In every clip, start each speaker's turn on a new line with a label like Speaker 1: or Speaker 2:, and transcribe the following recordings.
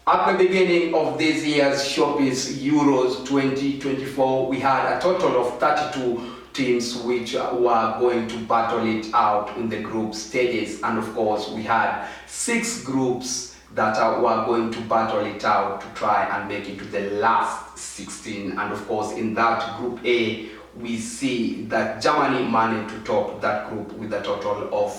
Speaker 1: At the beginning of this year's Showbiz Euros 2024, we had a total of 32 teams which were going to battle it out in the group stages, and of course we had 6 groups that were going to battle it out to try and make it to the last 16. And of course in that group A, we see that Germany managed to top that group with a total of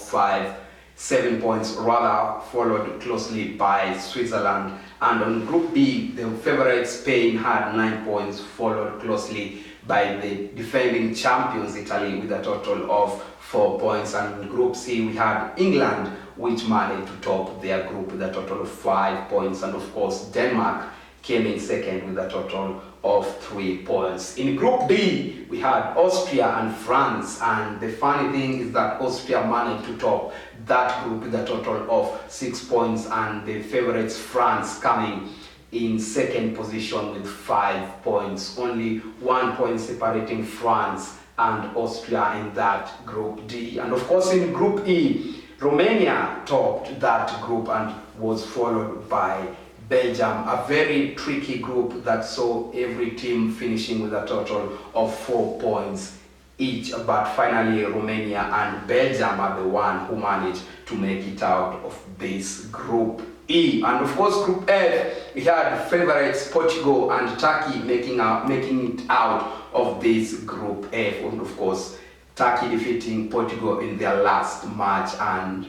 Speaker 1: 7 points rather, followed closely by Switzerland. And on Group B, the favorite Spain had 9 points, followed closely by the defending champions Italy with a total of 4 points. And in Group C, we had England, which managed to top their group with a total of 5 points. And of course, Denmark came in second with a total of 3 points. In Group D, we had Austria and France, and the funny thing is that Austria managed to top that group with a total of 6 points, and the favorites France coming in second position with 5 points. Only 1 point separating France and Austria in that Group D. And of course in Group E, Romania topped that group and was followed by Belgium, a very tricky group that saw every team finishing with a total of 4 points each, but finally Romania and Belgium are the one who managed to make it out of this Group E. And of course Group F, we had favorites Portugal and Turkey making it out of this Group F, and of course Turkey defeating Portugal in their last match, and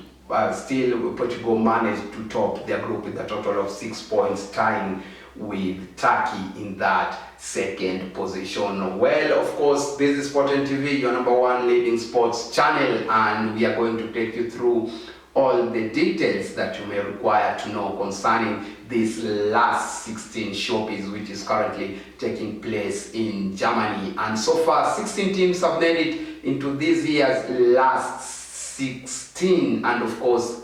Speaker 1: still Portugal managed to top their group with a total of 6 points, tying with Turkey in that second position. Well, of course, this is Sport TV, your #1 leading sports channel, and we are going to take you through all the details that you may require to know concerning this last 16 Showbiz, which is currently taking place in Germany. And so far 16 teams have made it into this year's last 16, and of course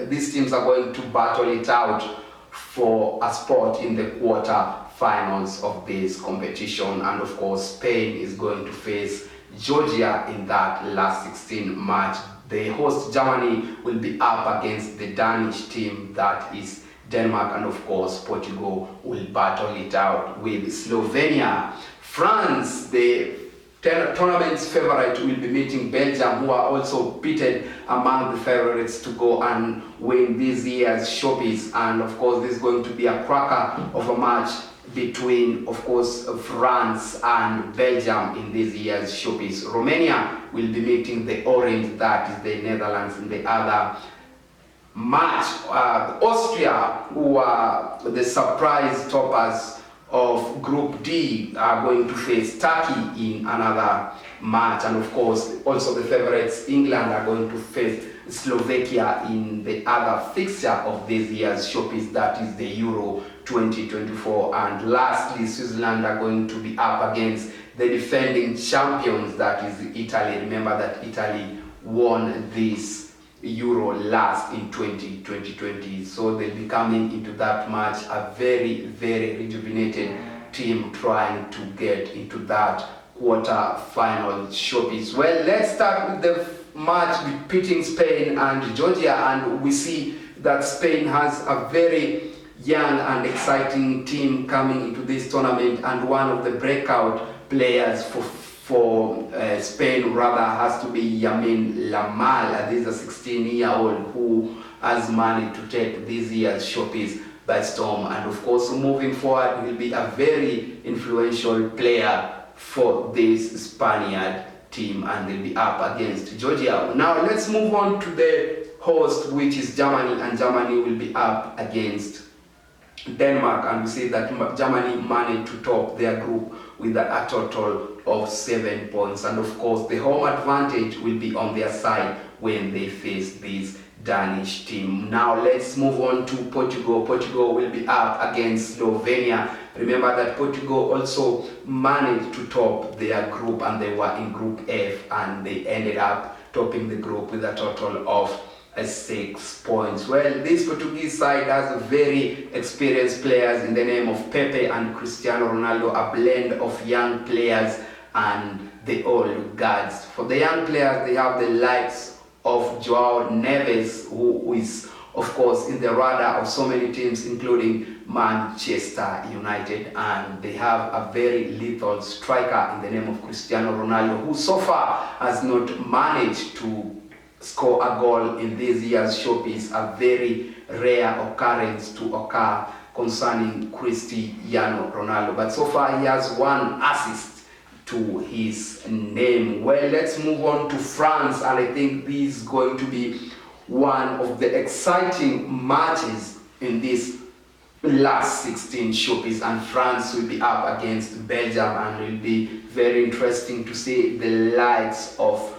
Speaker 1: these teams are going to battle it out for a spot in the quarter finals of this competition. And of course Spain is going to face Georgia in that last 16 match. The host Germany will be up against the Danish team, that is Denmark, and of course Portugal will battle it out with Slovenia. France, the tournament's favorite, will be meeting Belgium, who are also pitted among the favorites to go and win this year's Showbiz. And of course this is going to be a cracker of a match between, of course, France and Belgium in this year's Showbiz. Romania will be meeting the orange, that is the Netherlands, in the other match. Austria, who are the surprise toppers of Group D, are going to face Turkey in another match. And of course also the favorites England are going to face Slovakia in the other fixture of this year's Showbiz, that is the Euro 2024. And lastly, Switzerland are going to be up against the defending champions, that is Italy. Remember that Italy won this Euro last in 2020, so they'll be coming into that match a very, very rejuvenated team trying to get into that quarter final Showbiz. Well, let's start with the match pitting Spain and Georgia, and we see that Spain has a very young and exciting team coming into this tournament, and one of the breakout players for Spain rather has to be Yamin Lamal. This is a 16-year-old who has managed to take this year's Showbiz by storm, and of course moving forward he will be a very influential player for this Spaniard team, and they'll be up against Georgia. Now let's move on to the host, which is Germany, and Germany will be up against Denmark, and we see that Germany managed to top their group with a total of 7 points, and of course the home advantage will be on their side when they face this Danish team. Now let's move on to Portugal. Portugal will be up against Slovenia. Remember that Portugal also managed to top their group, and they were in Group F, and they ended up topping the group with a total of 6 points. Well, this Portuguese side has very experienced players in the name of Pepe and Cristiano Ronaldo, a blend of young players and the old guards. For the young players, they have the likes of Joao Neves, who is of course in the radar of so many teams, including Manchester United, and they have a very lethal striker in the name of Cristiano Ronaldo, who so far has not managed to score a goal in this year's showpiece, a very rare occurrence to occur concerning Cristiano Ronaldo. But so far he has one assist to his name. Well, let's move on to France, and I think this is going to be one of the exciting matches in this last 16 showpiece, and France will be up against Belgium, and it will be very interesting to see the likes of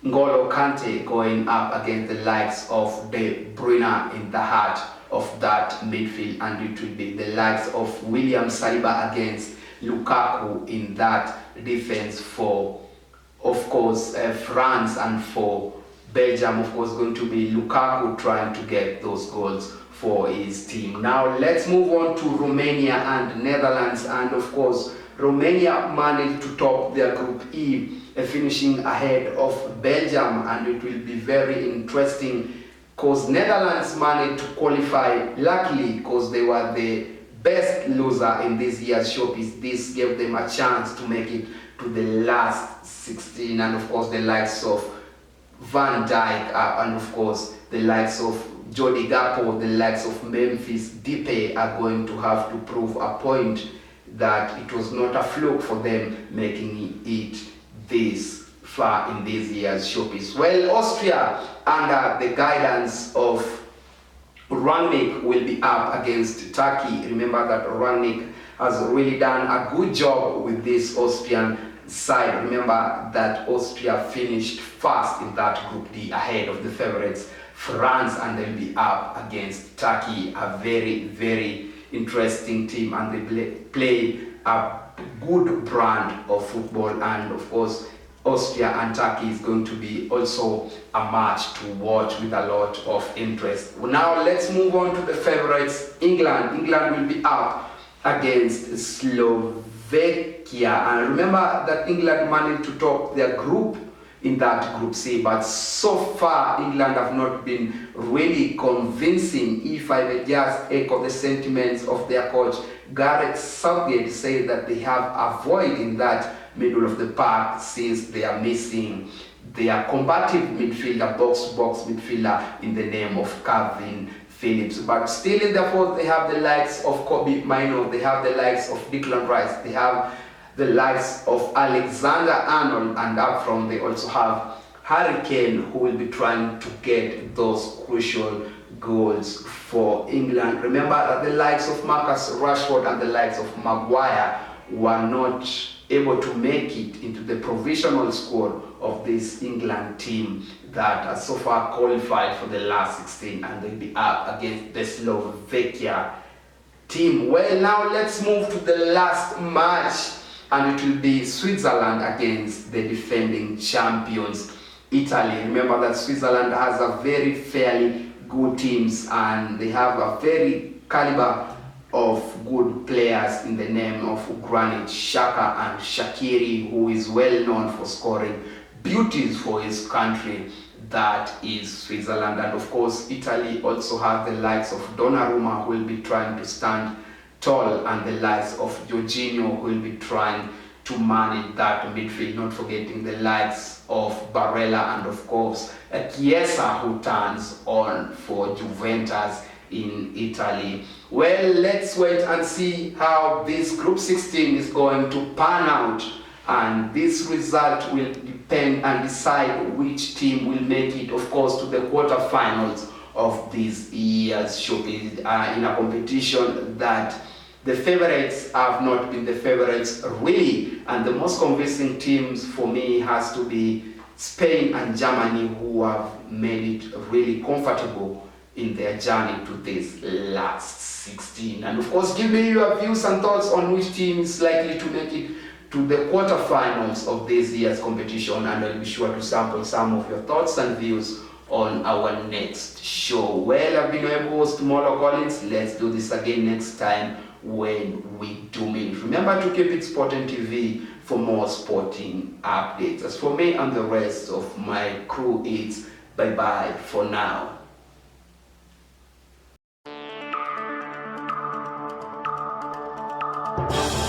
Speaker 1: N'Golo Kante going up against the likes of De Bruyne in the heart of that midfield, and it will be the likes of William Saliba against Lukaku in that defense for, of course, France, and for Belgium, of course, going to be Lukaku trying to get those goals for his team. Now let's move on to Romania and Netherlands, and of course Romania managed to top their Group E, finishing ahead of Belgium, and it will be very interesting because Netherlands managed to qualify luckily because they were the best loser in this year's showpiece. This gave them a chance to make it to the last 16, and of course the likes of Van Dijk and of course the likes of Jody Gakpo, the likes of Memphis Depay are going to have to prove a point that it was not a fluke for them making it this far in this year's showpiece. Well, Austria, under the guidance of Rangnick, will be up against Turkey. Remember that Rangnick has really done a good job with this Austrian side. Remember that Austria finished first in that Group D ahead of the favorites France, and they'll be up against Turkey, a very, very interesting team, and they play a good brand of football, and of course Austria and Turkey is going to be also a match to watch with a lot of interest. Now let's move on to the favorites, England. England will be up against Slovakia, and remember that England managed to top their group in that Group C, but so far England have not been really convincing. If I may just echo the sentiments of their coach Gareth Southgate, say that they have a void in that middle of the park since they are missing their combative midfielder, box-to-box midfielder in the name of Calvin Phillips. But still in the fourth, they have the likes of Kobe Mainoo, they have the likes of Declan Rice, they have the likes of Alexander Arnold, and up front they also have Harry Kane, who will be trying to get those crucial goals for England. Remember that the likes of Marcus Rashford and the likes of Maguire were not able to make it into the provisional squad of this England team that has so far qualified for the last 16, and they'll be up against the Slovakia team. Well, now let's move to the last match, and it will be Switzerland against the defending champions, Italy. Remember that Switzerland has a very fairly good teams, and they have a very caliber of good players in the name of Granit Xhaka and Shaqiri, who is well known for scoring beauties for his country, that is Switzerland. And of course Italy also have the likes of Donnarumma, who will be trying to stand tall, and the likes of Jorginho, who will be trying to manage that midfield, not forgetting the likes of Barella and of course Chiesa, who turns on for Juventus in Italy. Well, let's wait and see how this Group 16 is going to pan out, and this result will depend and decide which team will make it, of course, to the quarterfinals of this year's showpiece, in a competition that the favorites have not been the favorites really, and the most convincing teams for me has to be Spain and Germany, who have made it really comfortable in their journey to this last 16. And of course, give me your views and thoughts on which team is likely to make it to the quarterfinals of this year's competition, and I'll be sure to sample some of your thoughts and views on our next show. Well, I've been your host, Molo Collins. Let's do this again next time when we do meet. Remember to keep it Sporting TV for more sporting updates. As for me and the rest of my crew, it's bye-bye for now.
Speaker 2: Fixtures.